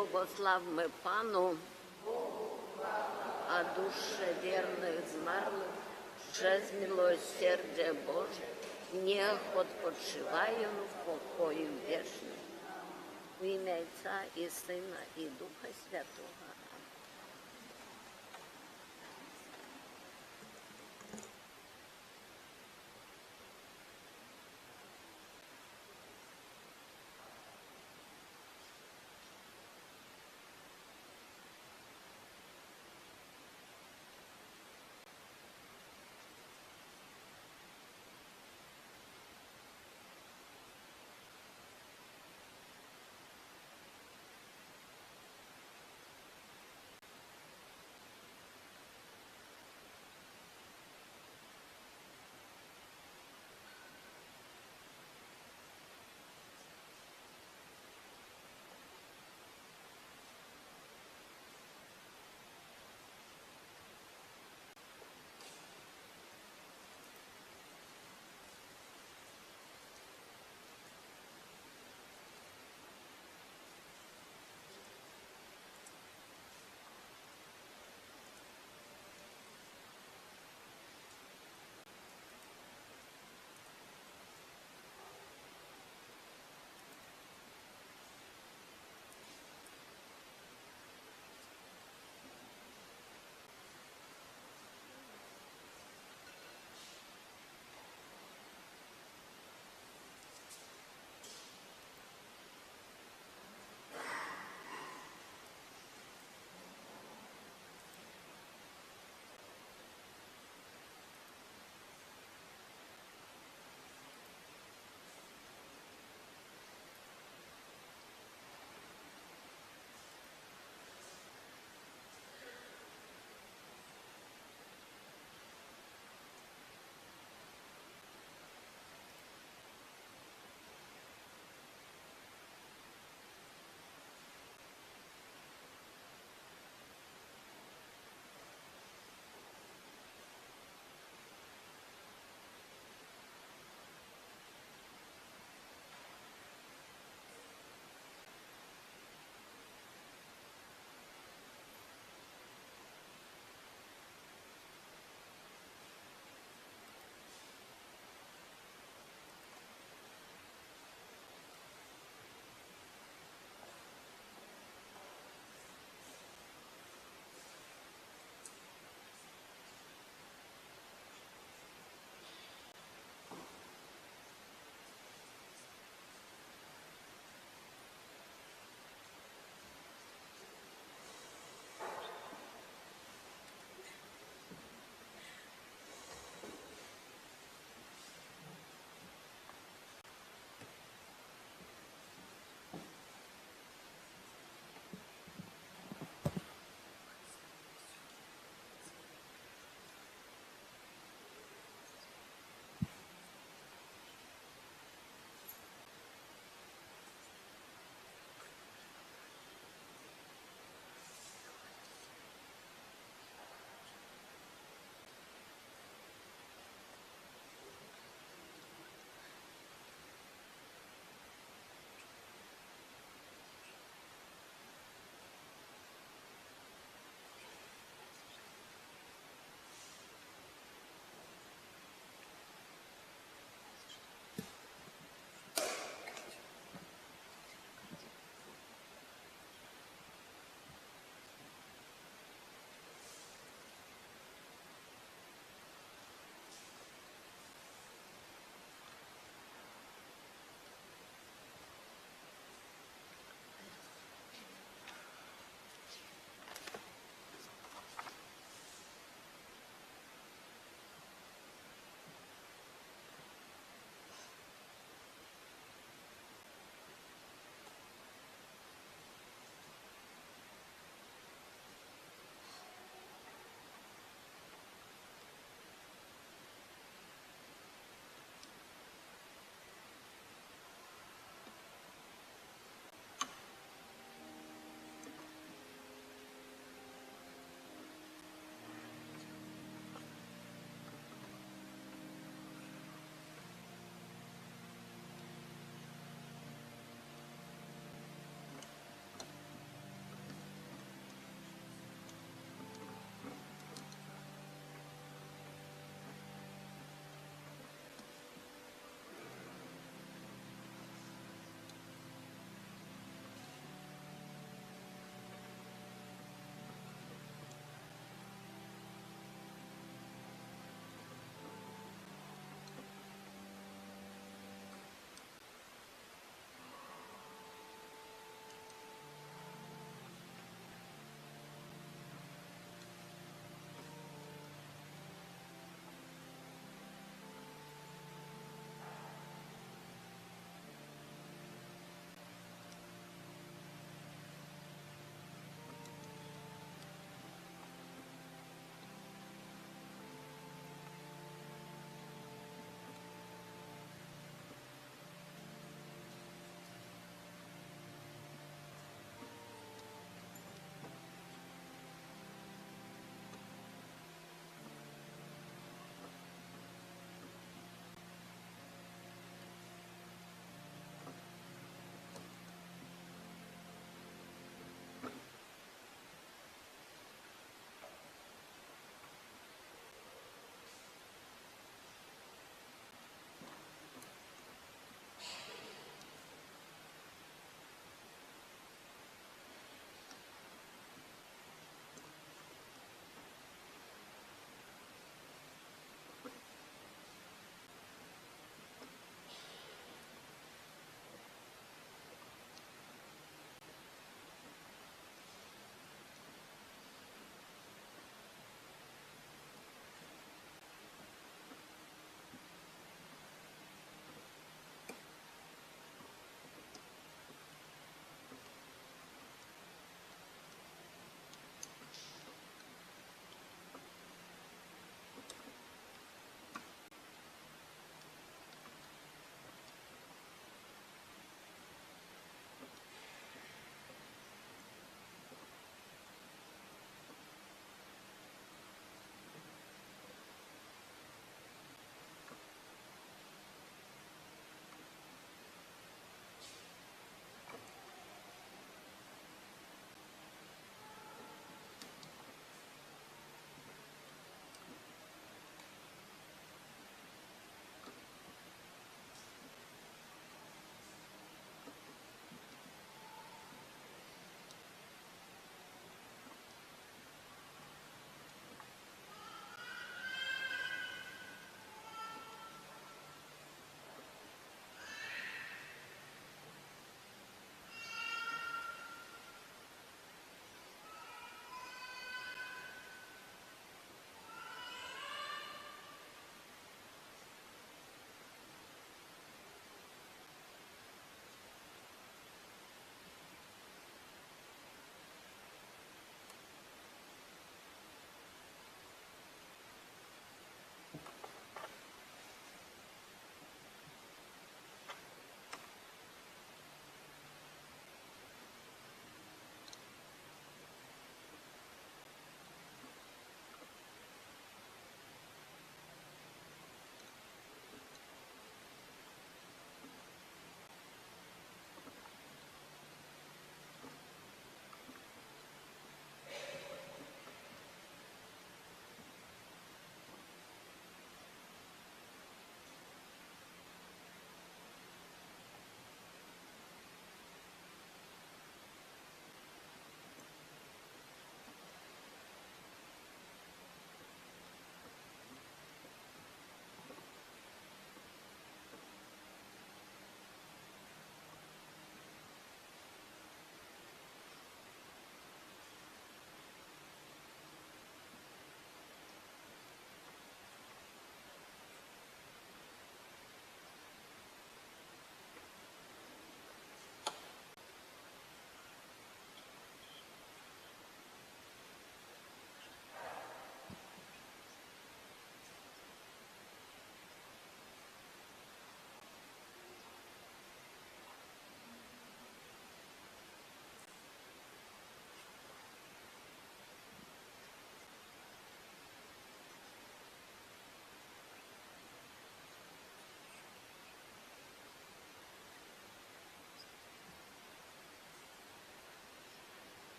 Błogosławmy Panu, a dusze wiernych zmarłych przez miłosierdzie Boże niech odpoczywają w pokoju wiecznym. W imię Ojca i Syna i Ducha Świętego.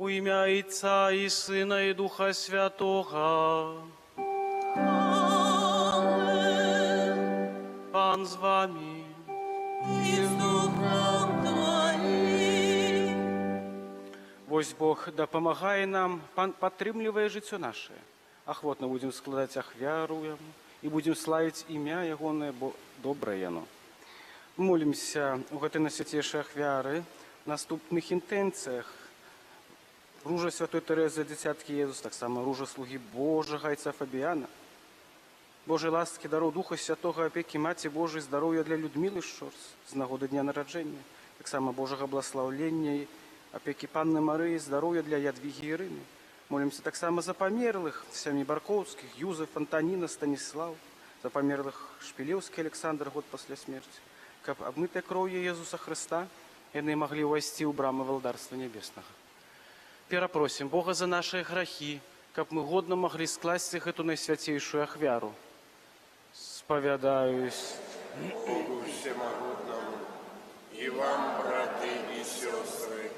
у ім'я Отця і Сина і Духа Святого. Amen. Пан з вами. І з Духом Твоїм. Вось Бог дапамагае нам, падтрымлівае жыццё наше. Ахвотна будзем складаць ахвяру Яму і будзем славіць імя Ягонае, бо добрае яно. Молімся у гэтай найсвяцейшай ахвяры, наступных інтэнцыях. Ружа святой Тэрэзы, дзіцяткі Езус, таксама ружа слугі Божага Айца Фабіяна. Божай ласкі, дароў Духа Святога, апекі Маці Божай, здароўя для Людмілы Шчорс з нагоды дня нараджэння, таксама Божага бласлаўлення, апекі Панны Марыі, здароўя для Ядвігі Ірыны. Молімся таксама за памерлых сям'і Баркоўскіх, Юзеф, Антаніна, Станіслаў, за памерлых Шпілеўскі Александр год пасля смерці, каб абмытыя кроўю Езуса Хрыста яны маглі ўвайсці ў брамы валдарства нябеснага. Перапросім Бога за нашыя грахі, каб мы годна маглі скласці гэту найсвяцейшую ахвяру. Спавядаюсь Богу Всемогутному и вам, браты и сестры,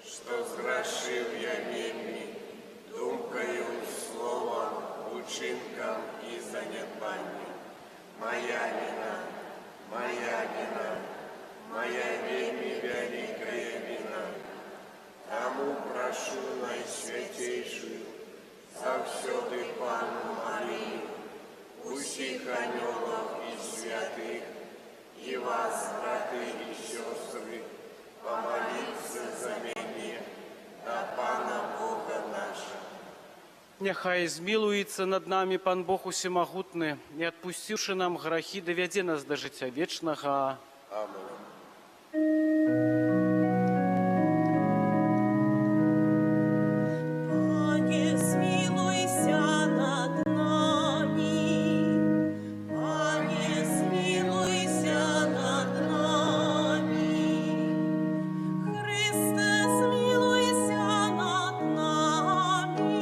что сгрешил я вельми думкою, словом, учинком и занятанием. Моя вина, моя вельми великая вина. Тому прошу найсвятейшую, завсёды Панну Марию, усіх анёлов и святых, и вас, браты и сестры, помолиться за меня, да Пана Бога наша. Няхай змілуецца над намі Пан Бог усемагутны і, адпусціўшы нам грахі, давядзе нас да жыцця вечнага. Аминь. Пане, змилуйся над нами. Пане, змилуйся над нами. Христе, змилуйся над нами.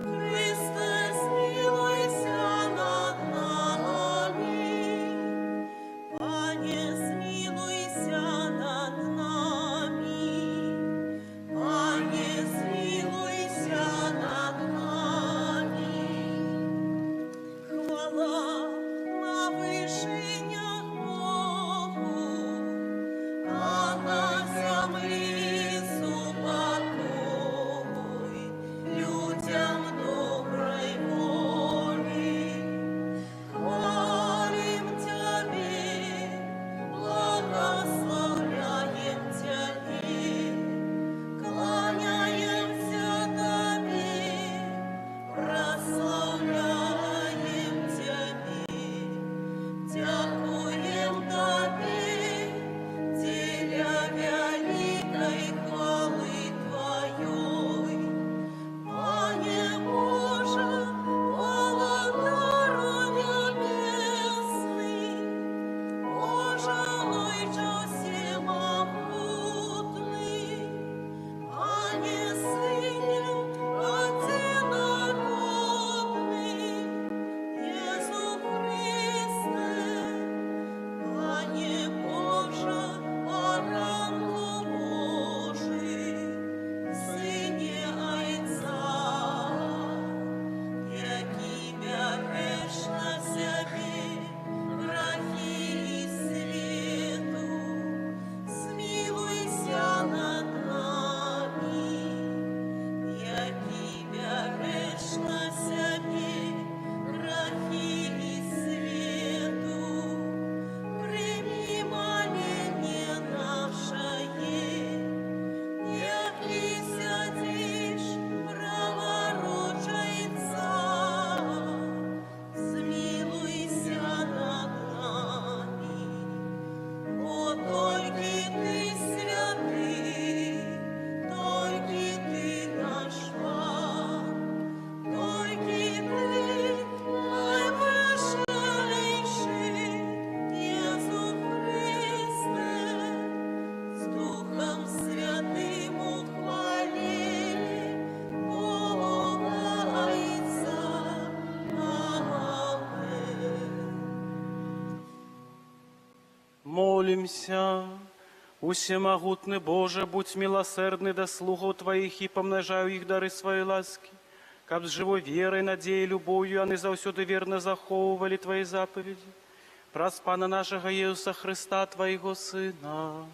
Христе, змилуйся над нами. Пане, змилуйся над нами. Пане, змилуйся над нами. Хвала на вишенях Богу, а на землі супокой людям доброй волі. Хвалим Тебе, благословляем Тебе, кланяемся Тебе, прославляем Тебе, дякуем Тебе, теля великой хвалы Твоей. Пане Боже, володару небесный, Боже мой, всемогутный, Пане Сыне одинородный, Иису Христе, Пане Боже, оранку Божий, Сыне Отца, які береш на себе грехи і світу, змилуйся над нами, які береш на себе грехи і світу, прийми моління наше, які сядеш праворуч Отця, змилуйся над нами. О, тільки Ти святий, тільки Ти наш Пан, тільки Ти найважливіший, Єсу Христе, з Духом Святим у хвалі Бога Отця. Аминь. Молимся. Усемагутны Боже, будь милосердны до слугов Твоих и помножаю их дары своей ласки, каб с живой верой, надеей, любовью они заўсёды верно захоўвали Твои заповеди. Праз Пана нашего Иисуса Христа, Твоего Сына,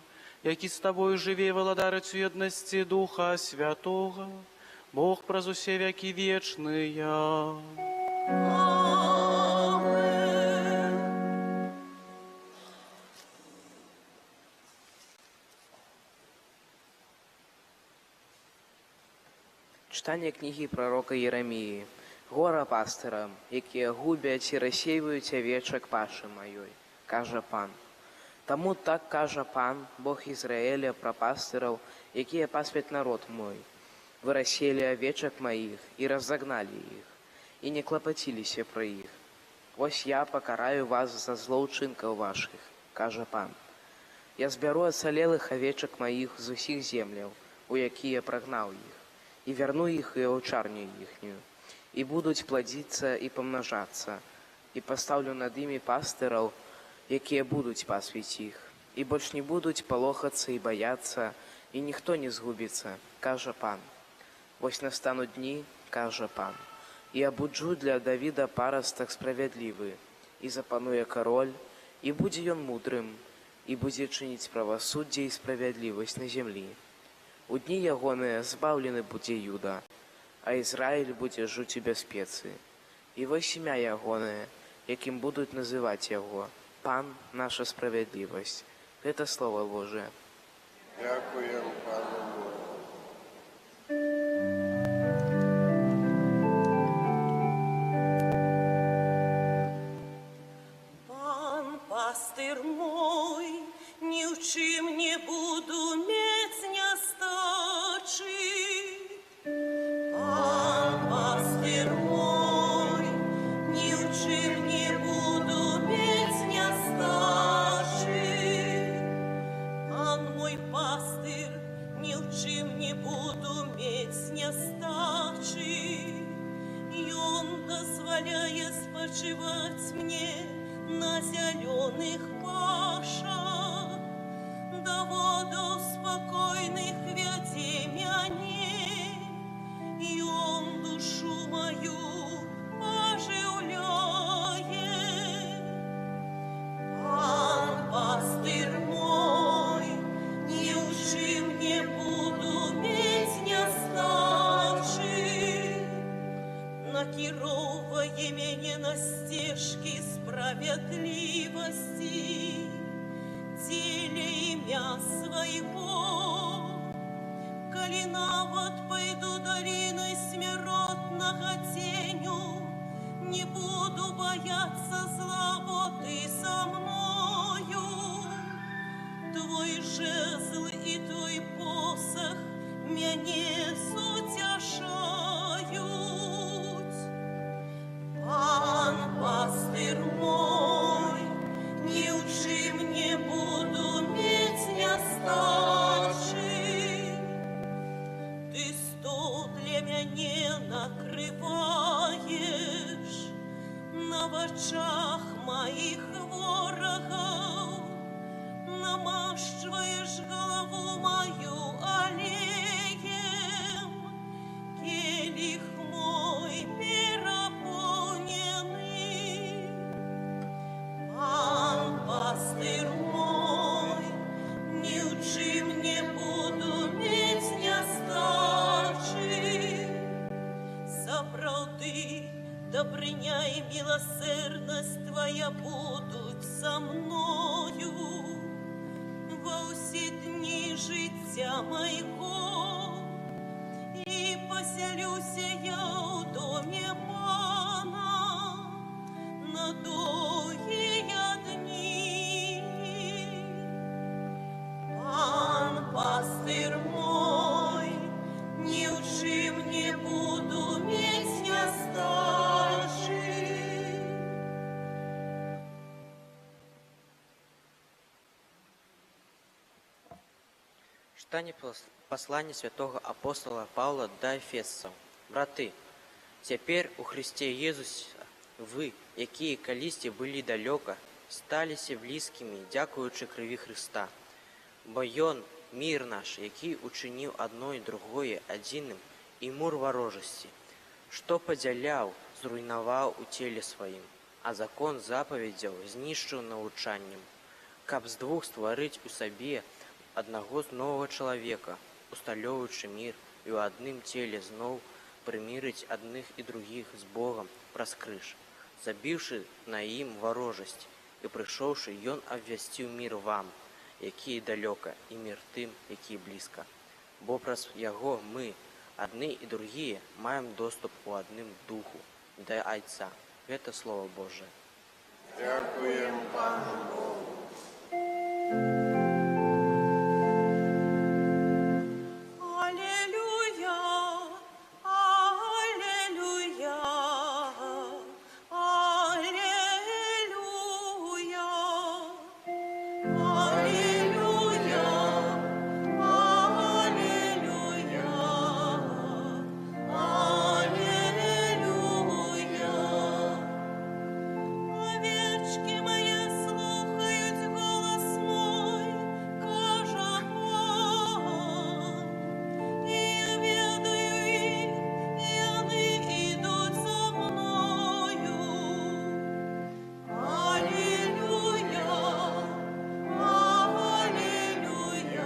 які с Тобою живе и владарить у едности Духа Святого, Бог праз усе веки вечные. Читання книги пророка Єремії. Гора пастирам, які губять і розсіюють овечок паші моєї, каже пан. Тому так каже пан, Бог Ізраїля, про пастирів, які паспять народ мой. Вы рассеяли овечек моих и разогнали их, и не клопотились про их. Ось я покараю вас за злоучинков ваших, каже пан. Я зберу оцалелых овечек моих з усіх земляв, у які я прогнав їх, и верну их и овчарню ихнюю, и будут плодиться и помножаться, и поставлю над ими пастыров, якія будут пасвіць их, и больше не будут полохаться и бояться, и никто не згубится, каже пан. Вось настанут дни, каже пан, и обуджу для Давида паросток справедливый, и запануе король, и будзе ён мудрым, и будзе чыніць правосуддзе и справедливость на землі. У дні ягоныя збаўлены будзе Юда, а Израиль будзе жыць у бяспецы. І вось імя ягонае, якім будуць называць яго, Пан наша справедливость. Это Слово Божие. Дякуємо Пану Богу. Пан пастир мой, ні в чим не буду мець нестачі. Пан пастир мой, ні в чим не буду мець нестачі. Пан мой пастир, ні в чим не буду мець нестачі. Ён дозволяє спочивать мне на зеленых пашах, до водов спокойных веди мяне, и он душу мою оживляет. Пан пастырь мой, ни уши мне буду мець нестачи, накіровує мене на стежки справедливости, теле имя своего. Коли навод пойду долиной смертного теню, не буду бояться зла, вот ты со мною. Твой жезл и твой посох меня утешают. Пан пастырь мой, ни учи мне буду мець нестачи. Ты стол для мяне накрываешь на вачах моих ворогов, намащиваешь голову мою олеем, келих мой переполненный. Пан пастырь мой, ни учи мне буду мець нестачи. Сапраўды, добрыня и милосердность Твоя будут со мною во все дни життя моего, и поселюся я у доме Пана на долгие дни. Пан пастырь мой, ни учи мне буду мець нестачи. Читание послания святого апостола Павла до Эфесцев. Браты, теперь у Христе Иисусе вы, якія калісьці былі далёка, сталіся блізкімі, дзякуючы крыві Христа. Бо Ён мир наш, які учыніў адно і другое адзіным, і мур варожасці, што падзяляў, зруйнаваў у целе сваім, а закон запаведзяў знішчыў навучаннем, каб з двух стварыць у сабе аднаго новага чалавека, усталёўваючы мір і ў адным целе зноў прымірыць адных і другіх з Богам праз крыж, забіўшы на ім варожасць, і прыйшоўшы, Ён абвясціў мір вам, якія далёка, і мір тым, які блізка. Бо праз яго мы, адны і другія, маем доступ у адным духу да Айца. Гэта Слово Божие. Дякуємо Пану Богу. Аллилуйя, аллилуйя, аллилуйя, аллилуйя, аллилуйя, аллилуйя. Овечки мои слухають голос мой, каже Пан, і я ведаю їх, і вони ідуть за мною. Аллилуйя, аллилуйя,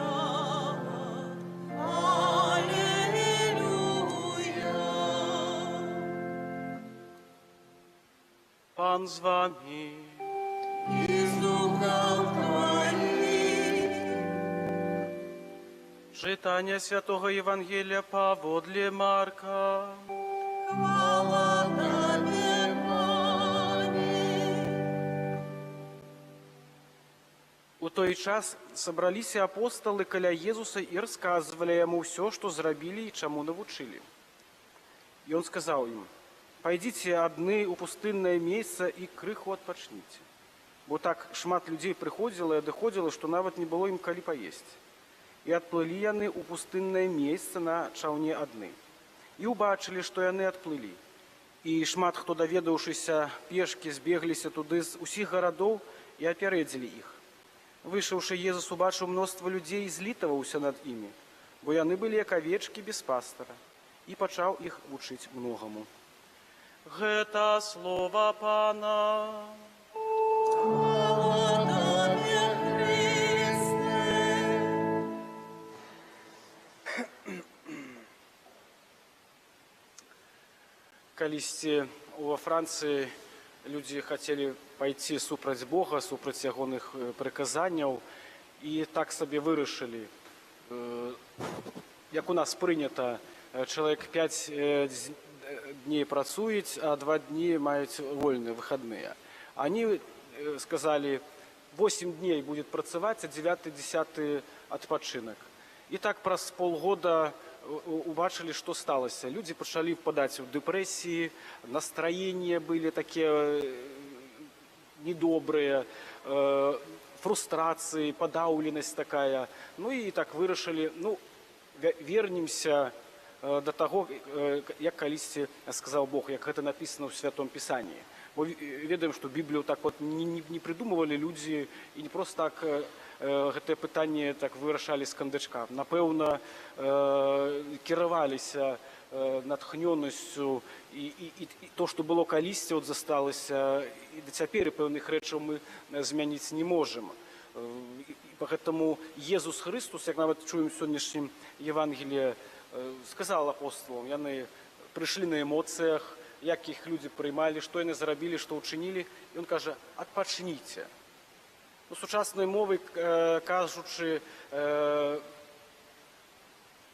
аллилуйя. Пан з вами. І з духом твоїм. Читання Святого Євангелія паводле Марка. Хвала тобі, Пане. У той час сабраліся апосталы каля Езуса і расказвалі яму ўсё, што зрабілі і чаму навучылі. І он сказаў ім: «Пайдзіце адны ў пустыннае месца і крыху адпачніце». Бо так шмат людзей прыходзіла і адыходзіла, што нават не было ім калі паесці. І адплылі яны ў пустыннае месца на чаўне адны. І ўбачылі, што яны адплылі. І шмат хто, даведаўшыся пешкі, збегліся туды з усіх гарадоў і апярэдзілі іх. Выйшаўшы, Езус убачыў мноства людзей і злітаваўся над імі, бо яны былі як авечкі без пастара, і пачаў іх вучыць многаму. Гэта слова Пана. Хвала тобі, Христе. Калісьці ва Францыі людзі хацелі пайти супраць Бога, супраць ягоных прыказанняў, і так сабе вырашылі. Як у нас прынята, чалавек 5 дней працуюць, а 2 дні маюць вольныя выхадныя. Они сказали, 8 дней будет працаваць, а 9-10 адпачынак. І так праз полгода убачылі, што сталася. Людзі пачалі впадаць у дэпрэсіі, настроения были такія недобрыя, фрустрацыі, падаўленасць такая. Ну і так вырашылі, вернемся до таго, як калісьці сказаў Бог, як гэта напісана ў Святом Пісанні. Бо ведаем, што Біблію так вот не придумывалі людзі і не просто так гэтае пытанне так вырашалі з кандачка. Напэўна, кіраваліся натхнёнасцю і то, што было калісьці, от засталася, і да цяпер пэўных рэчаў мы змяніць не можам. Поэтому Езус Христос, як нават чуем в сённяшнім Євангеліі, сказал апостолам, яны прыйшлі на эмоцыях, як іх людзі прыймалі, што яны зрабілі, што ўчынілі, і он кажа: адпачніце. Сучаснай мовай кажучы,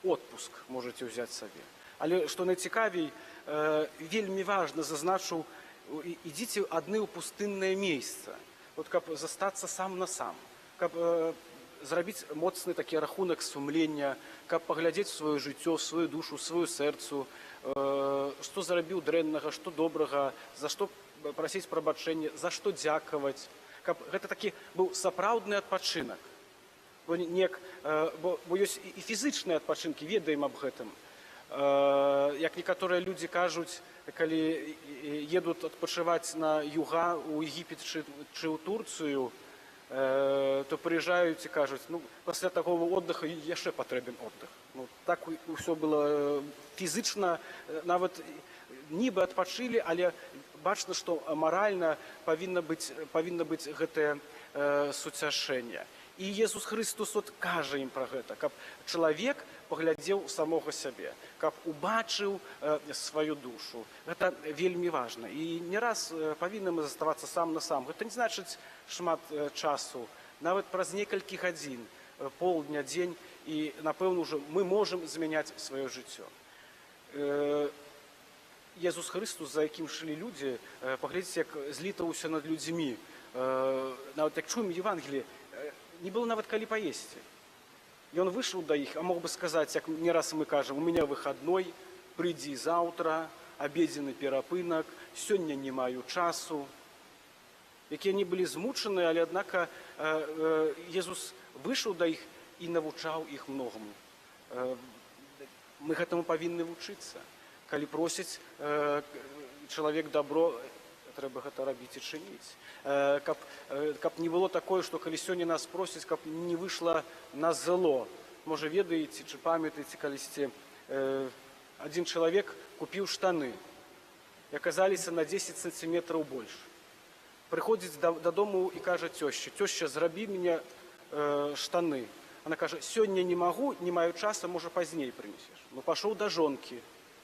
отпуск можете ўзяць сабе. Але што найцікавей, вельмі важна, зазначыў, ідзіце адны ў пустыннае месца, вот каб застацца сам на сам, каб зрабіць моцны такі рахунак сумлення, каб паглядзець сваё жыццё, сваю душу, сваю сэрцу, што зрабіў дрэннага, што добрага, за што прасіць прабачэння, за што дзякаваць, каб гэта такі быў сапраўдны адпачынак. Бо ёсць і фізычныя адпачынкі, ведаем аб гэтым. Як некаторыя людзі кажуць, калі едуць адпачываць на юга, у Егіпет чи ў Турцыю, то прыязджаюць і кажуць, ну, пасля такого отдыха яшчэ патрэбен отдых. Ну, так усё было фізычна, нават нібы адпачылі, але бачна, што маральна павінна быць гэтае суцяшэнне. І Jesús Христос от кажа ім пра гэта, каб чалавек паглядзеў самога сябе, каб убачыў сваю душу. Гэта вельмі важна. І не раз павінны мы заставацца сам на сам. Гэта не значыць шмат часу, нават праз некалькі гадзін, полдня, дзень, і, напэўна, ўжо мы можам змяняць сваё жыццё. Jesús Христос, за якім шлі людзі, паглядзіце, як злітаўся над людзьмі. Нават як чуем Евангелие, не было нават калі паесці. І он выйшаў да іх, а мог бы сказаць, як не раз мы кажам, у меня выходной, прыйдзі заўтра, абедзены перапынак, сёння не маю часу. Якія они былі змучаныя, але аднака Jesús выйшаў да іх і навучаў іх многаму. Мы гэтаму павінны вучыцца. Калі просіць чалавек дабро, трэба гэта рабіць і чыніць. Каб не было такое, што калі сёння нас просяць, каб не выйшла на зло. Можа, ведаеце, ці памятаеце, калісьці адзін чалавек купіў штаны і аказаліся на 10 сантиметраў больш. Прыходзіць дадому і кажа цёшчы, цёшча, зрабі мне штаны. Она кажа, сёння не магу, не маю часу, можа, пазней прынесеш. Ну, пашоў да жонкі.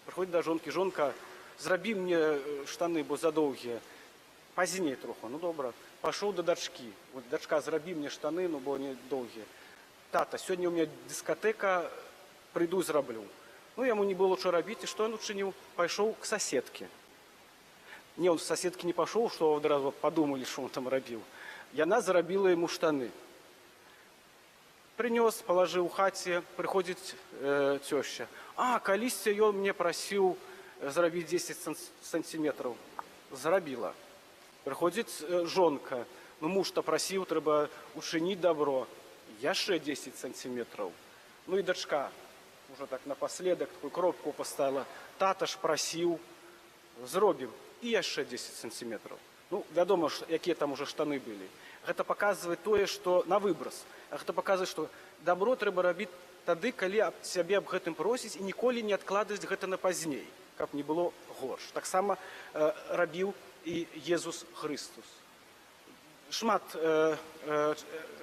Прыходзіць да жонкі, жонка, зрабі мне штаны, бо задоўгія. Пазней троху, ну добра. Пашоў да дачкі. Вот дачка, зрабі мне штаны, ну бо они доўгія. Тата, сёння у меня дыскатэка, прыйду зраблю. Ну, яму не было што рабіць, і што ён учыніў? Пайшоў к соседке. Не, он к соседке не пашоў, што адразу падумалі, што он там рабіў. Яна зрабіла яму штаны. Прынёс, палажыў у хаце, прыходзіць цёшча. А, калісьці ён мне прасіў зрабіць 10 сантиметраў. Зрабіла. Прыходзіць жонка. Ну, муж-то прасіў, трэба учыніць дабро. Яшчэ 10 сантиметраў. Ну і дачка. Уже так напоследок такую кропку поставила. Тата ж прасіў, зробім. І яшчэ 10 сантиметраў. Ну, вядома, якія там уже штаны былі. Гэта паказвае тое, што на выброс. А гэта паказвае, што дабро трэба рабіць тады, калі сябе аб гэтым просіць і ніколі не адкладваць гэта на пазней, каб не было горш. Таксама рабіў і Jesús Христос. Шмат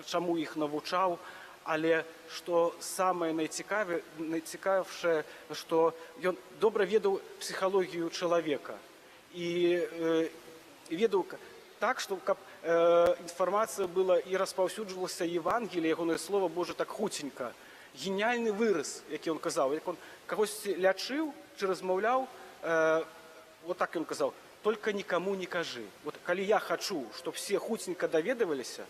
чаму іх навучаў, але што самае найцікавейшае, што ён добра ведаў псіхалогію чалавека і ведаў так, што каб інфармацыя была і распаўсюджвалася Евангелие, ягонае слово Божа так хуценька. Геніальны выраз, які ён казаў, як он кагосьці лячыў ці размаўляў, вот так ён казаў, только никому не кажи. Вот коли я хочу, чтобы все хутенько доведывались,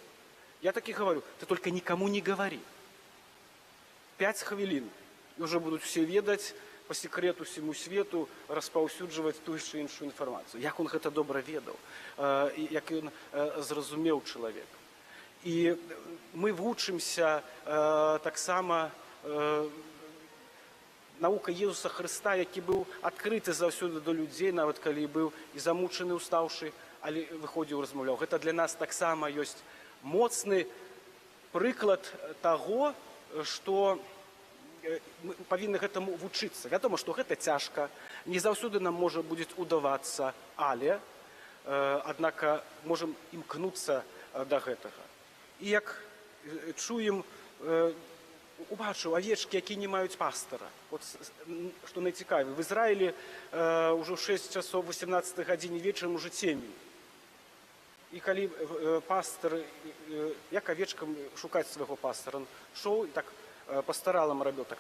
я так и говорю, ты только никому не говори. 5 хвилин, и уже будут все ведать, по секрету всему свету распаўсюджваць тую чи іншу інфармацыю. Як он гэта добра ведаў, як ён зразумеў чалавек. І мы вучымся таксама наука Jesúsa Христа, які быў адкрыты заўсёды да людзей, нават калі быў і замучаны, устаўшы, але выходзіў, размаўляў. Гэта для нас таксама ёсць моцны прыклад таго, што мы павінны гэтаму вучыцца. Вядома, што гэта цяжка, не заўсёды нам можа будзе удавацца, але аднака можам імкнуцца да гэтага. І як чуем, убачыў авечкі, які не маюць пастара. Вот, што найцікавее, в Ізраілі ўжо 6 часоў 18 гадзіне вечарам уже цемень. І калі пастар, як авечкам шукаць свайго пастара, шоў і так пастаралам рабіў так.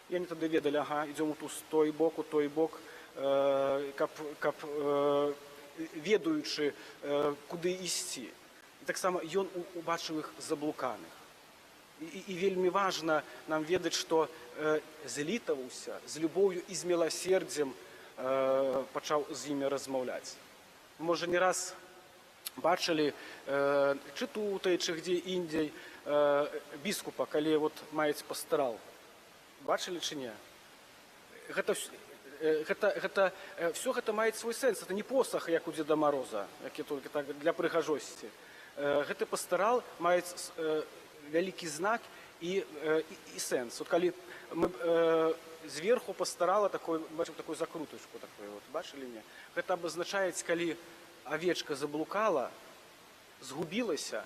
І они тады ведалі, ага, ідзём у той бок, каб ведаючы, куды ісці. І таксама ён убачыў іх заблуканых. І вельмі важна нам ведаць, што злітаваўся з любоўю і з міласердзем пачаў з імі размаўляць. Можа, не раз бачылі, чи тутай, чи где індзей, біскупа, калі вот маець пастарал. Бачылі чи не? Все гэта мае свой сэнс. Это не посах, як у Дзеда Мороза, які толькі так для прыгажосці. гэты пастарал мае вялікі знак і сэнс. Вот калі мы зверху пастарала бачым такую закрутачку такую, вот, бачылі мне? Гэта абазначае, калі авечка заблукала, згубілася,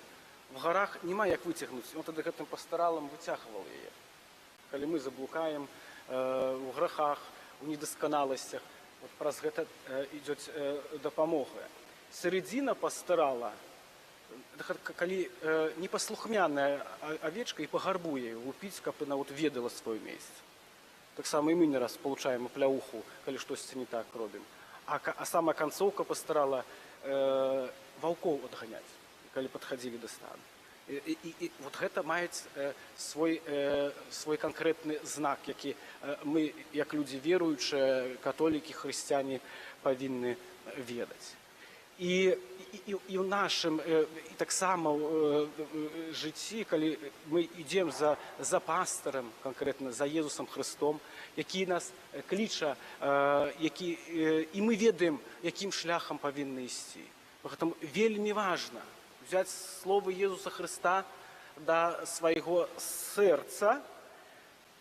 в гарах няма як выцягнуць. Он тады гэтым пастаралам выцягваў яе. Калі мы заблукаем у грахах, у недасканаласцях, вот праз гэта ідзе дапамога. Сярэдзіна пастарала, калі непаслухмяная авечка і пагарбуе, лупіць, каб яна ведала сваё месца. Таксама і мы не раз получаем пляуху, калі штосьці не так робім. А сама канцоўка пастарала ваўкоў адганяць, калі падхадзілі да стану. І вот гэта маюць свой канкрэтны знак, які мы, як людзі веруючыя, католікі, хрысціяне, павінны ведаць. І ў нашым таксама жыцці, калі мы ідзем за пастарам, канкрэтна за Езусам Хрыстом, які нас кліча, і мы ведаем, якім шляхам павінны ісці. Гэтаму вельмі важна взяць словы Езуса Хрыста да свайго сэрца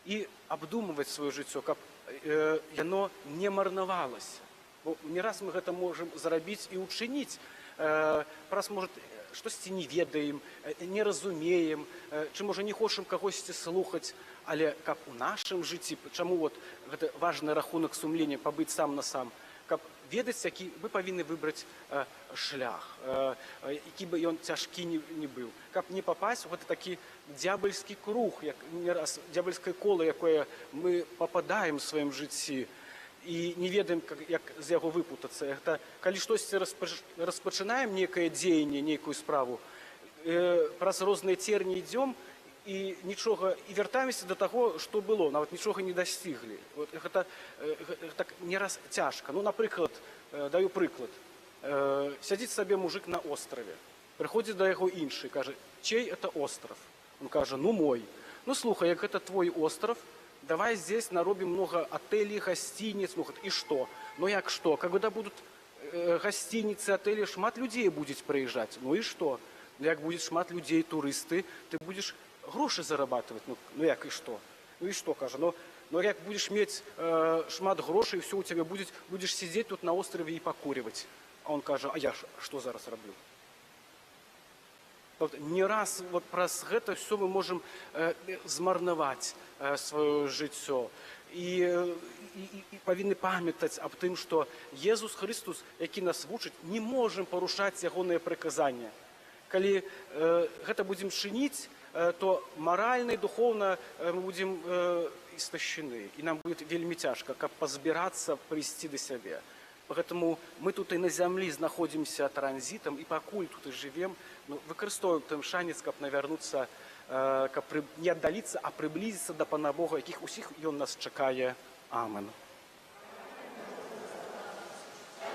і абдумваць сваё жыццё, каб яно не марнавалася. Бо не раз мы гэта можам зрабіць і ўчыніць. Праз, можа, штосьці не ведаем, не разумеем, ці, можа, не хочам кагосьці слухаць, але каб у нашым жыцці, чаму вот гэта важны рахунак сумлення, пабыць сам на сам, каб ведаць, які мы павінны выбраць шлях, які бы ён цяжкі не быў, каб не папасць у гэты такі дзябальскі круг, не раз дзябальскае кола, якое мы пападаем у сваім жыцці, і не ведаем, як з яго выпутацца. Гэта калі штосьці распачынаем некае дзеянне, нейкую справу, праз розныя церні ідзём і нічога, і вяртаемся да таго, што было, нават нічога не дасціглі. Гэта так не раз цяжка. Ну, напрыклад, даю прыклад. Сядзіць сабе мужик на острове, прыходзіць да яго іншы, кажа: чей это остров? Он кажа: ну мой. Ну слухай, як это твой остров, давай здесь наробим много отелей, гостиниц. Ну, и что? Ну, як что? Когда будут гостиницы, отели, шмат людей будет приезжать. Ну и что? Ну, як будет шмат людей, туристы, ты будешь гроши зарабатывать. Ну як и что? Ну и что, кажа? Ну як будешь иметь шмат грошей, все у тебя будет, будешь сидеть тут на острове и покуривать. А он кажа: а я что зараз роблю? Не раз вот праз гэта все мы можем змарнаваць сваё жыццё. І павінны памятаць аб тым, што Езус Христос, які нас вучыць, не можам парушаць ягоныя прыказання. Калі гэта будзем чыніць, то маральна і духоўна мы будзем істощены. І нам будет вельмі цяжка, каб пазбірацца, прыйсці да сябе. Поэтому мы тут и на зямлі знаходзімся транзітам, і пакуль тут і жывем, выкарыстоўваем той шанец, каб навярнуцца, каб не аддаліцца, а прыблізіцца да Пана Бога, якіх усіх ён нас чакае. Амен.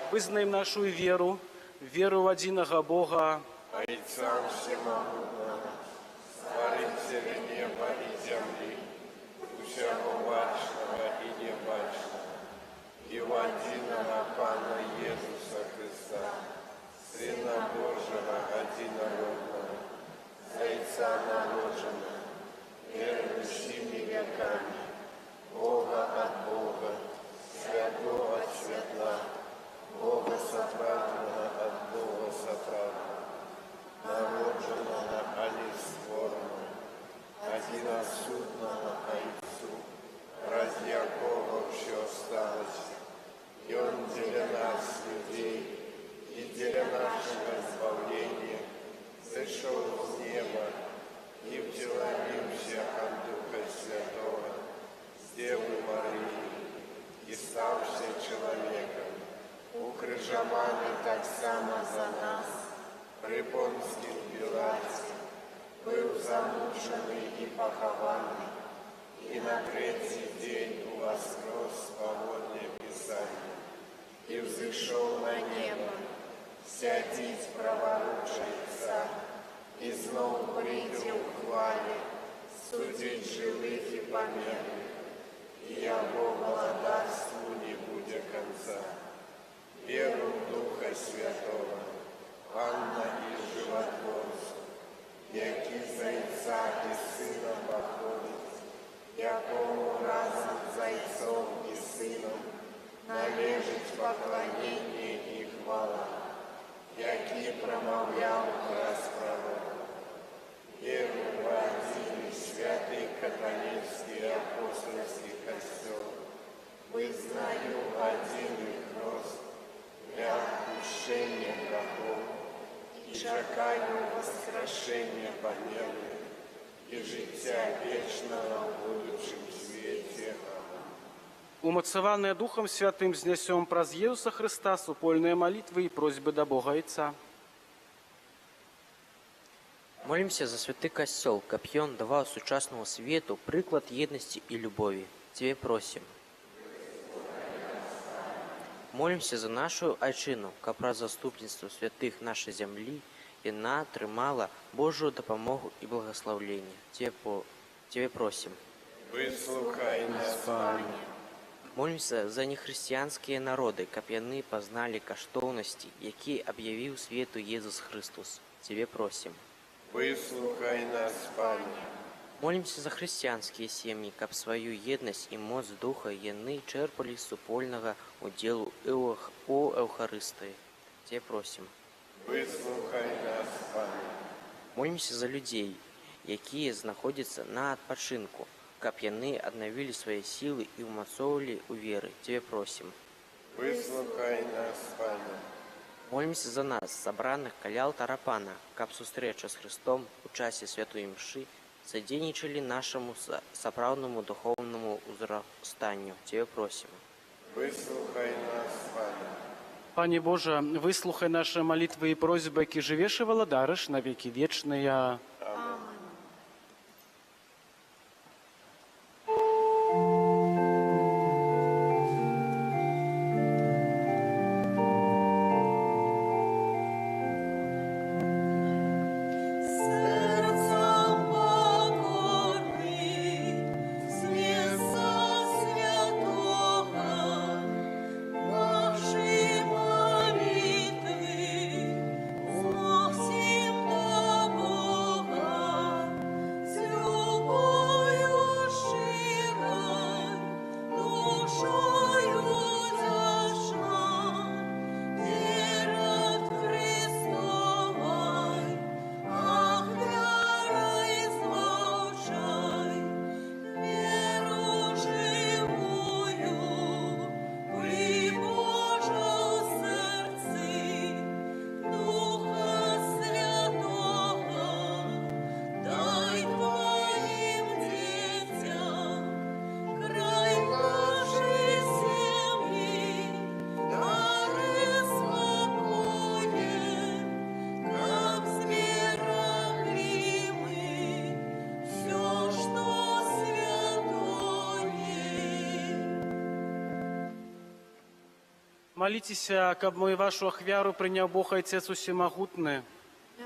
Вызнаем нашу веру в адзінага Бога, Отца всемогутнего, Створителя неба и земли, усяго бачного и небачного, и в одиного Пана Иисуса Христа, Сына Божьего одинородного, Зайца народженного, верующими веками, Бога от Бога, Святого от Светла, Бога сотворенного от Бога сотворенного, народженного, а не створенного, одиносудного Отцу, ради якого все осталось, и Он для нас, людей, и для нашего избавления сошел с неба и втеломился от Духа Святого, с Девы Марии, и ставший человеком, укрыжованный так само за нас, при Понским Пилате, был замученный и похованный, и на третий день воскрес по водне Писания, и взошел на небо, сядить праворучица, и снова прийти в хвале, судить живых и померных, и его молодарству не будет конца. Веру в Духа Святого, Панна і животворця, які зайця і сина походить, якому разом з зайцом і сином належить поклоніння і хвала, який промовляв раз пророк. Віру в один святий католицький апостольський костел, визнаю один хрест для отпущення грехов і чекаю воскрешення померлих і життя вічного в будущем світі. Умацаваныя Духом Святым знясём праз Иисуса Христа супольныя молитвы и просьбы до Бога Отца. Молимся за святый костел, каб ён даваў сучасному свету прыклад еднасці і любові. Тебе просим. Молимся за нашу айчыну, каб праз заступніцтва святых нашай зямлі яна атрымала Божую дапамогу і благословленне. Тебе просим. Выслухай нас, Пане. Молимся за нехрысціянскія народы, каб яны пазналі каштоўнасці, які аб'явіў свету Езус Христос. Тебе просим. Выслухай нас, Пане. Молимся за хрысціянскія сем'і, каб сваю еднасць і моц духа яны чэрпалі з супольнага удзелу у Эўхарыстыі. Тебе просим. Выслухай нас, Пане. Молимся за людзей, якія знаходзяцца на адпачынку, каб яны аднавілі свае сілы і ўмацоўвалі ў веры. Тебе просим. Выслухай нас, Пане. Молимся за нас, сабраных каля алтара Пана, каб сустрэча з Христом у часе святой імшы садзейнічалі нашаму сапраўднаму духоўнаму ўзрастанню. Тебе просим. Выслухай нас, Пане. Пане Боже, выслухай наши молитвы и просьбы, які живеш и владарыш на веки вечные. Серцем покорний, з місця святого, наші молитви зносим до Бога, з любов'ю щирою, душою вдячна, перед Христовою. Ах, вярой звучай, веру живую, при Божому серці, Духа Святого, дай Твоїм дітям, край нашої сім'ї, дари спокоєм, как зберегли ми все, що святое. Молитесь, каб мы вашу ахвяру принял Бог Отец Усемогутный.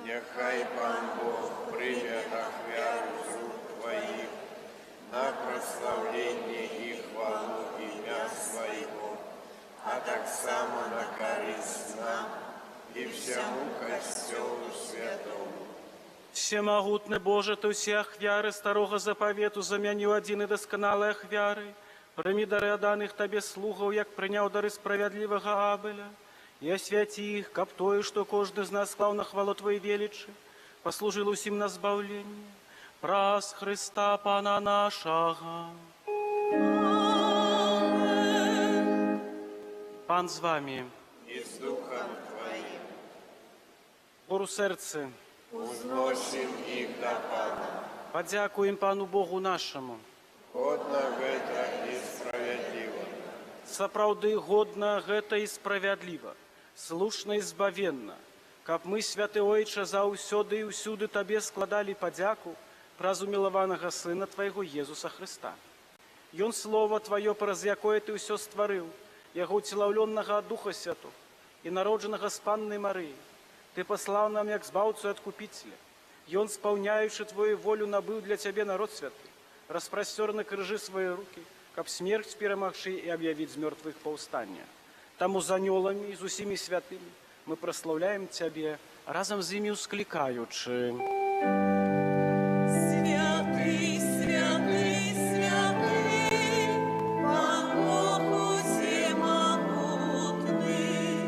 Нехай Пан Бог прийме ахвяру з рук Твоїх на прославлення і хвалу ім'я Своєго, а так само на користь нам і всьому Костелу Святому. Всемогутный Боже, Ты все ахвяры старого заповету замянил один и досконалой ахвяры. Прими дары данных Тебе слугов, як принял дары справедливого Абеля, и освяти их, каб тое, что кожный из нас клав на хвалу Твоей величи, послужил усім на збавление. Праз Христа Пана нашего. Пан з вами. І з Духом Твоїм Гору серце. узносим їх до Пана. Подякуем Пану Богу нашему. Годно гэта і справедливо. Сапраўды годна гэта і справядліва, слушна і збавенна, каб мы, святы Ойча, заўсёды і ўсюды Табе складалі падзяку праз умілаванага Сына Твайго Езуса Христа. Ён Слово Твоё, праз якое Ты ўсё стварыў, яго ўцелаўлённага ад Духа Святого і народжанага з Паннай Марыі, Ты паслаў нам як збаўцу і адкупіцеля. Ён, спаўняючы Твою волю, набыў для Цябе народ святы, распростер на крыжы свои руки, каб смерть перамагши и объявить з мертвых паўстання. Таму з анёламі і з усімі святымі мы прославляем Цябе разом з імі ускликаючи: Святий, святий, святий, Пан Бог усемогутний,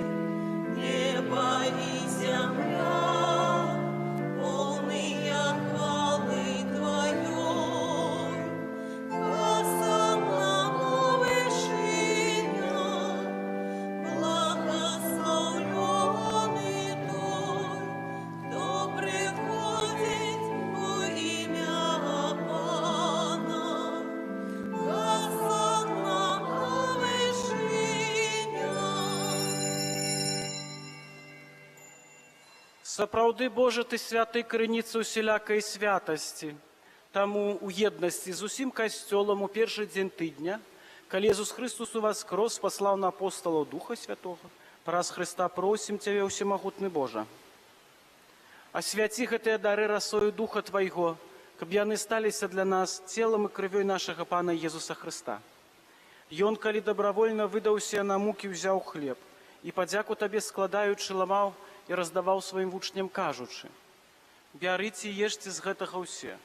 небо і земля, полные хвали Твоей. Хосанна вишиня, благословлений той, хто приходить у ім'я Пана. Хосанна вишиня. Сапраўды, Боже, Ты святы крыніца усялякай святасці. Таму у єднасці з усім касцёлам у першы дзень тыдня, калі Езус Христус уваскрос, паслаў на апосталаў Духа Святога, праз Христа просім Цябе, усемагутны Божа. Асвяці гэтыя дары расою Духа Твайго, каб яны сталіся для нас целам і крывёй нашага Пана Езуса Христа. Ён, калі добравольна выдаўся на мукі, ўзяў хлеб і падзяку Табе складаючы, ламаў і раздаваў сваім вучням, кажучы: «Бярыце і ешце з гэтага ўсе,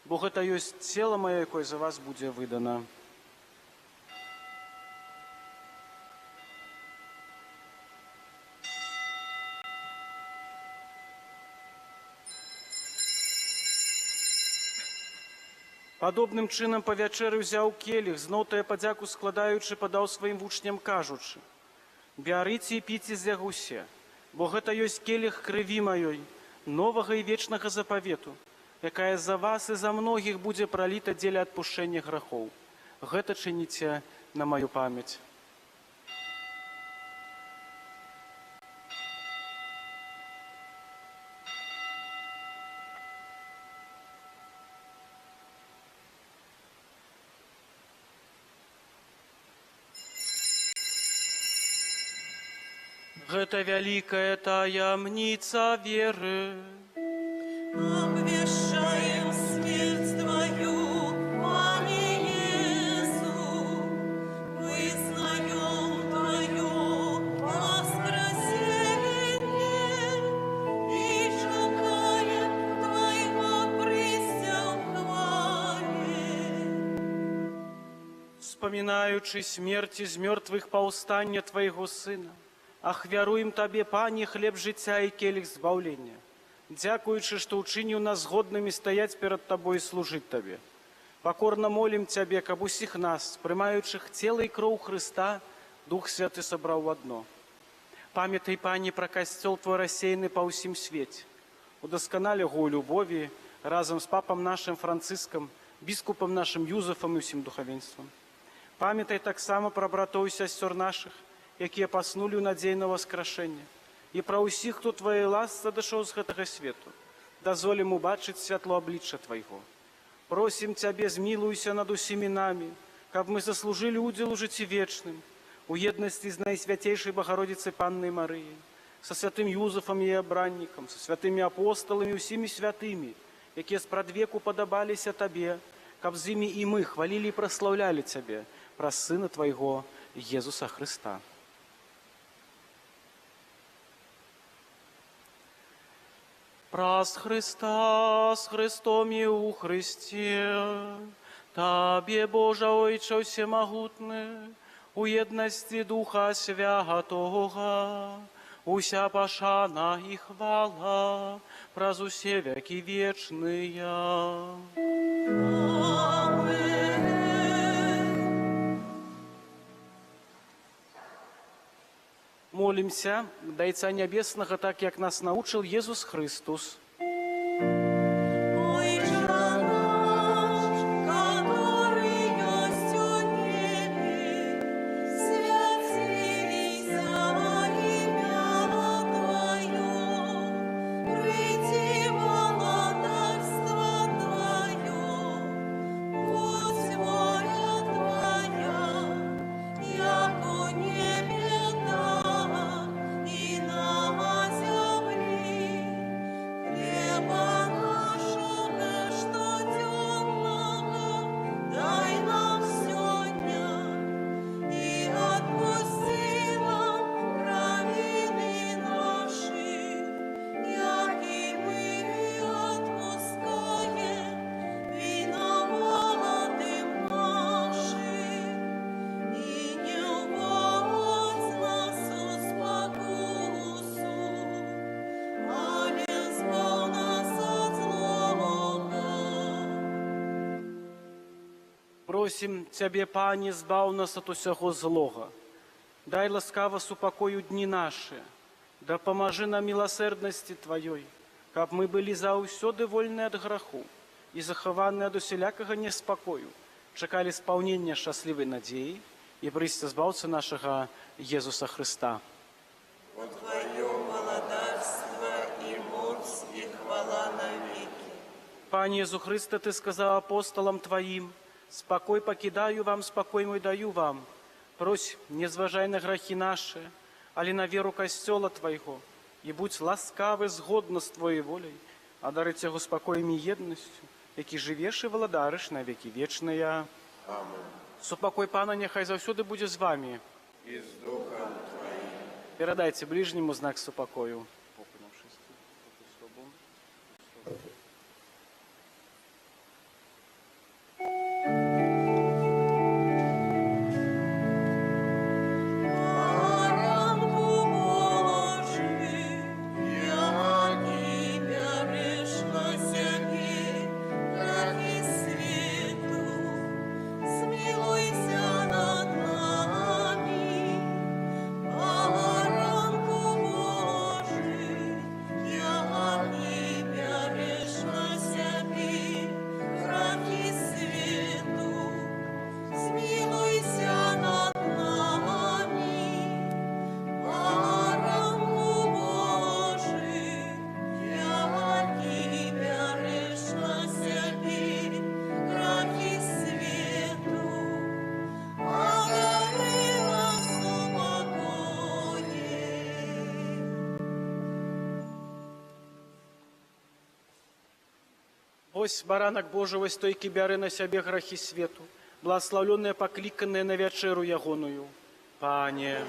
бо гэта ёсць цела маё, якое за вас будзе выдана». Падобным чынам па вячэры ўзяў келіх, зноў тая падзяку складаючы, падаў сваім вучням, кажучы: «Бярыце і піце з яго ўсе, бо гэта ёсць келіх крыві маёй, новага і вечнага запавету, якая за вас і за многіх будзе праліта дзеля адпушчэння грахоў. Гэта чыніце на маю памяць». Гэта вялікая таямніца веры. Обвещаем смерть Твою, Пане Иисус, вызнаем Твое воскресение и шукаем Твоего прися в хвале. Вспоминаючи смерти з мертвых паўстання Твайго Сына, ахвяруем Табе, Пане, хлеб жыцця і келіх збаўлення, дзякуючы, што ўчыніў нас згоднымі стаяць перад Табой і служыць Табе. Пакорна молім Цябе, каб усіх нас, прымаючых цела і кроў Хрыста, Дух Святы сабраў у адно. Памятай, Пане, пра касцёл Твой рассеяны па ўсім свеце. Удасканалі яго ў любові разам з папам нашым Францыскам, біскупам нашым Юзефам і ўсім духавенствам. Памятай таксама пра братоў і сясцёр нашых, якія паснулі ў надзей на васкрашэнне, і пра ўсіх, хто Твоей ласцы адышоў з гэтага свету. Дазволім убачыць святло аблічча Твайго. Просім Цябе, змілуйся над усімі намі, каб мы заслужылі удзел у жыцці вечным, у еднасці з Найсвяцейшай Багародзіцай Паннай Марыяй, са святым Юзефам і абраннікам, са святымі апосталамі, усімі святымі, якія спрадвеку падабаліся Табе, каб з імі і мы хвалілі і праслаўлялі Цябе праз Сына Твайго, Езуса Христа. Праз Христа, з Христом і у Христі, Табе, Божа Ойче всемогутний, у єдності Духа Святого, уся пошана і хвала, праз усе веки вечные. Молимся до Отца Небесного, так як нас научил Езус Христос. Отче наш, который есть у небе, святится имя Твое, приди владарство Твое, пусть воля Твоя, яко небе и на земле. Просім Цябе, Пане, збаў нас ад усяго злога. Дай ласкава супакою дні нашы, дапамажы нам міласэрднасці Тваёй, каб мы былі заўсёды вольныя ад граху і захаваныя ад усялякага неспакою, чакалі спаўнення шчаслівай надзеі і прыйсця збаўцы нашага Езуса Хрыста. Бо Твое владарство и моц и хвала навеки. Пане Езу Хрысте, Ты сказаў апостолам Тваім: «Спакой пакідаю вам, спакой мой даю вам». Прось, не зважай на грахі нашы, але на веру касцёла Твайго, і будь ласкавы згодна з Твоей воляй, а дарыць яго спакоем і еднасцю, які жывеш і валадарыш на векі вечныя. Аминь. Супакой Пана няхай заўсёды будзе з вамі. И с Духом Твоим. Перадайце ближнему знак супакою. Баранку Божий, я Тебя рішно сяги, ради світу, змилуйся над нами. Баранку Божий, я Тебя рішно сяги, ради світу, змилуйся над нами. Баранку Божий, я Тебя рішно сяги, ради світу, одари нас упокоєм. Вось баранак Божы, вось той, які бярэ на сябе грахі свету, благословленыя пакліканыя на вячэру ягоную. Пане,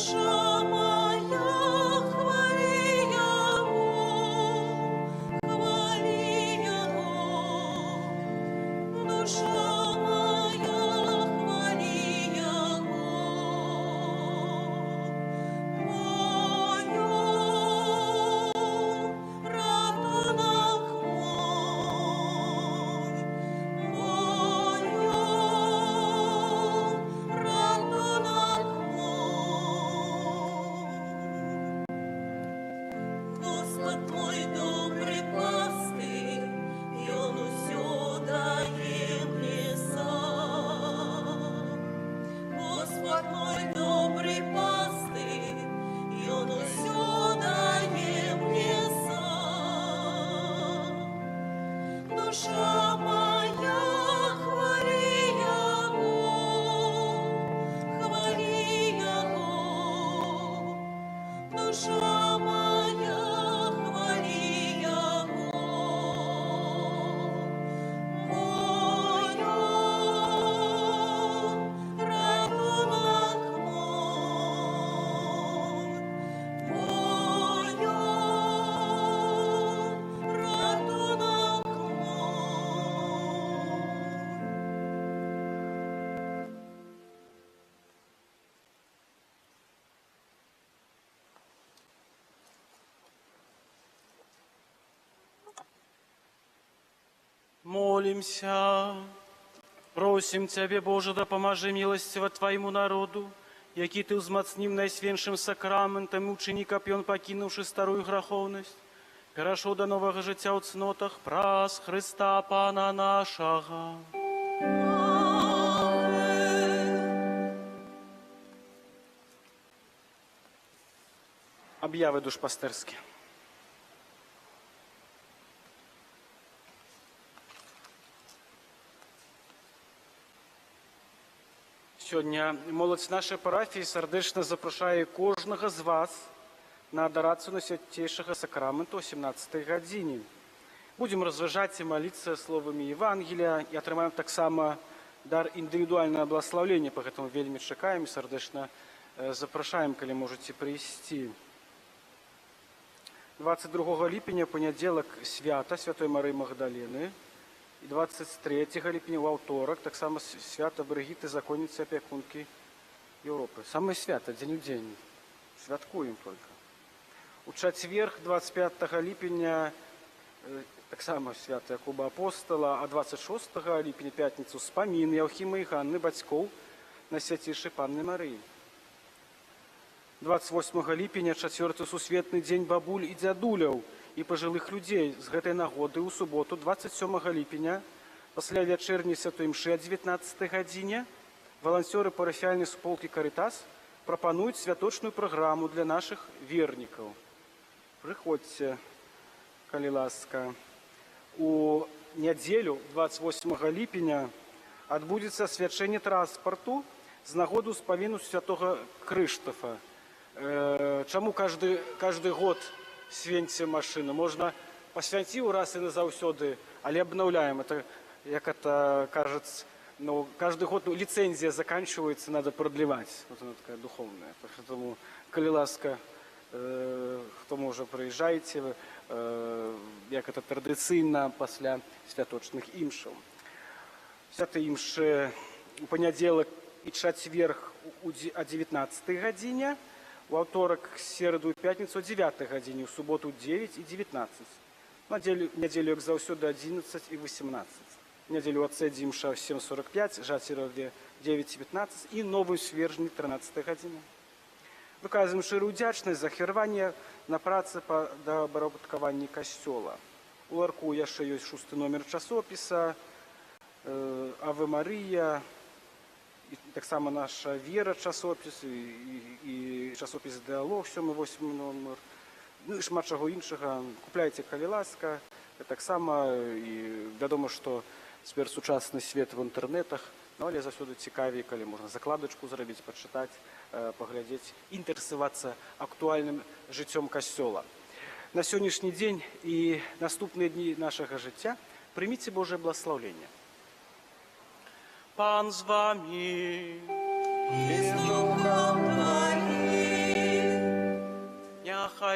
душа моя, хвали Его, хвали Его, душа моя, хвали Его, мою ратунок мой, мою ратунок мой. Господь мой добрий пастир, і Он усьо дає мне сам. Господь мой добрий пастир, і Он усьо дає мне сам. Душа моя, хвали Его, хвали Его, душа моя, хвали Его, мою ратунок мой, мою ратунок мой. Молимся, просим Тебе, Боже, да поможи милостиво Твоему народу, які Ты узмацним найсвеншим сакраментом, ученика п'yon покинувши старую граховність, перейшов до нового життя у цнотах, праз Христа Пана нашого. Об'яви душпастерські. Сьогодні молодь нашої парафії сердечно запрошує кожного з вас на адорацію на святейшого сакраменту о 17-й годині. Будемо розважати і молитися словами Євангелія і отримаємо так само дар індивідуального благословення, поэтому вельми чекаємо і сердечно запрошуємо, коли можете прийти. 22 липня, понеділок, свято Святої Марії Магдалини. І 23 липня, у авторок, так само свято Бригіти, законниці опікунки Європи. Саме свято, день у день. Святкуємо тільки. У четверг, 25 липня, так само свято Якуба Апостола, а 26 липня, п'ятницю, спомин Яохима і Ганни, батьков на святейшей Панны Марії. 28 липня, четвертый сусветный день бабуль і дзядуляў і пожилых людей. З гэтай нагоды у суботу, 27 липня, пасля вячэрняй святой мшы о 19 гадзіне, волонтеры парафіяльнай суполкі «Каритас» прапануюць святочную праграму для наших вернікаў. Прыходзьце, калі ласка. У нядзелю, 28 липня, адбудзецца асвячэнне транспарту з нагоды ўспаміну святого Крыштафа. Чаму каждый год свенце машину? Можно посвятил раз и назаўсёды, але обновляем. Это, як это кажется, ну, каждый год лицензия заканчивается, надо продлевать. Вот она такая духовная. Поэтому, коли ласка, кто може приїжджаєте, як это традиційно після святочних імшів. Святі імші у понеділок і четверг о 19 годині, у авторок, середу и пятницу о 9 године, в субботу 9 и 19. Неделю, як завсёды, 11 и 18. Неделю отце Димша 7:45, жатірові 9:15 і новий свержні 13 годині. Выказываем ширую удячнасць за кіраванне на працы па добраўпарадкаванні касцёла. У ларку яшчэ ёсць 6 номер часопіса, Аве Марія, і таксама наша вера часопіс, і часопіс Дыалог 7-8 номер, ну і шмат чаго іншага. Купляйце, калі ласка. Таксама і вядома, што цяпер сучасны свет в інтэрнэтах, ну, але заўсёды цікавей, калі можна закладачку зрабіць, пачытаць, паглядзець, інтарэсавацца актуальным жыццём касцёла. На сённяшні дзень і наступныя дні нашага жыцця прыміце Божае благословенне. Пан з вами. И с духом твоим.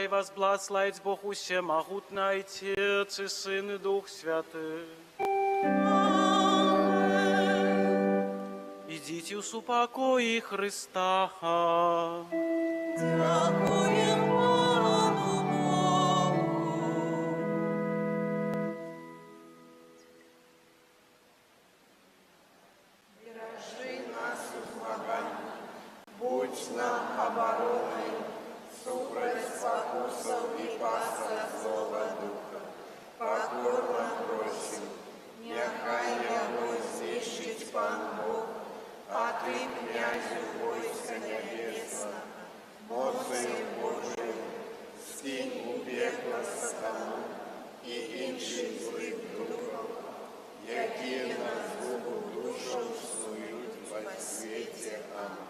хай вас благословить Бог усемогутный, Отец и Сын и Дух Святый. Идите в покое Христа. Дякуєм Пану Богу. Будь нам обороной, супроть спокусов и паса злого духа. Покорно просим, нехай яго знищить Пан Бог, а Ты, князю войска небесного, моцею Божою, скинь у пекло сатану и інших злих духов, які на злу душу снують во світі. Амінь.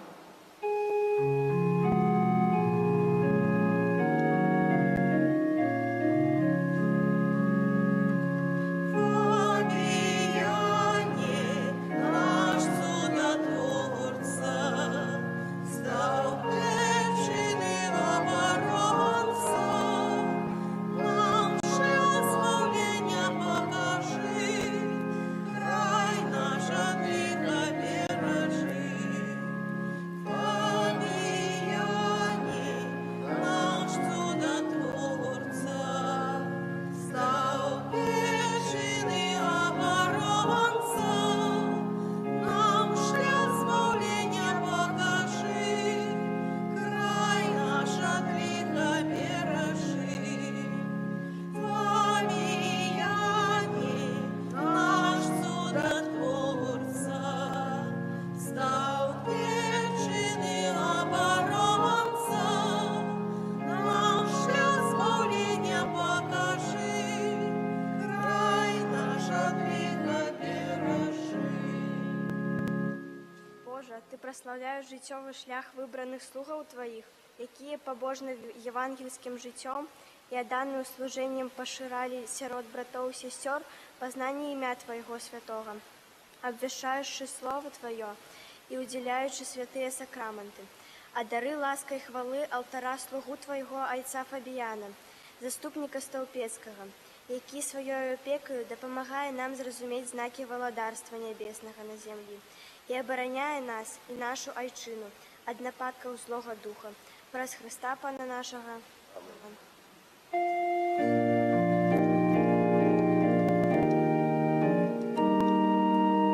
Фабіяні, наш чудотворця, став першим оборонцем. Нам ще славлення покажи, край наш тихо бережи. Фабіяні, наш чудотворця, став першим оборонцем. Нам шлях збавлення покажи, край наш тихо бережи. Фабіяні, наш чудотворця, став першим оборонцем. Нам шлях збавлення покажи, край наш тихо бережи. Боже, Ти прославляєш життєвий шлях вибраних слугаў Твоїх, які побожны євангельським життям і отданою служенням поширали сярод братоў і сестер познание імя Твоего святого, обвещаючи Слово Твое і уділяючи святые сакраменти. А дари ласка і хвали алтара слугу Твоего айца Фабіяна, заступника Столпецького, який своєю опекою допомагає нам зрозуміти знаки володарства небесного на землі і обороняє нас і нашу айчину від нападків злого духа. Праз Христа Пана нашого. Амінь.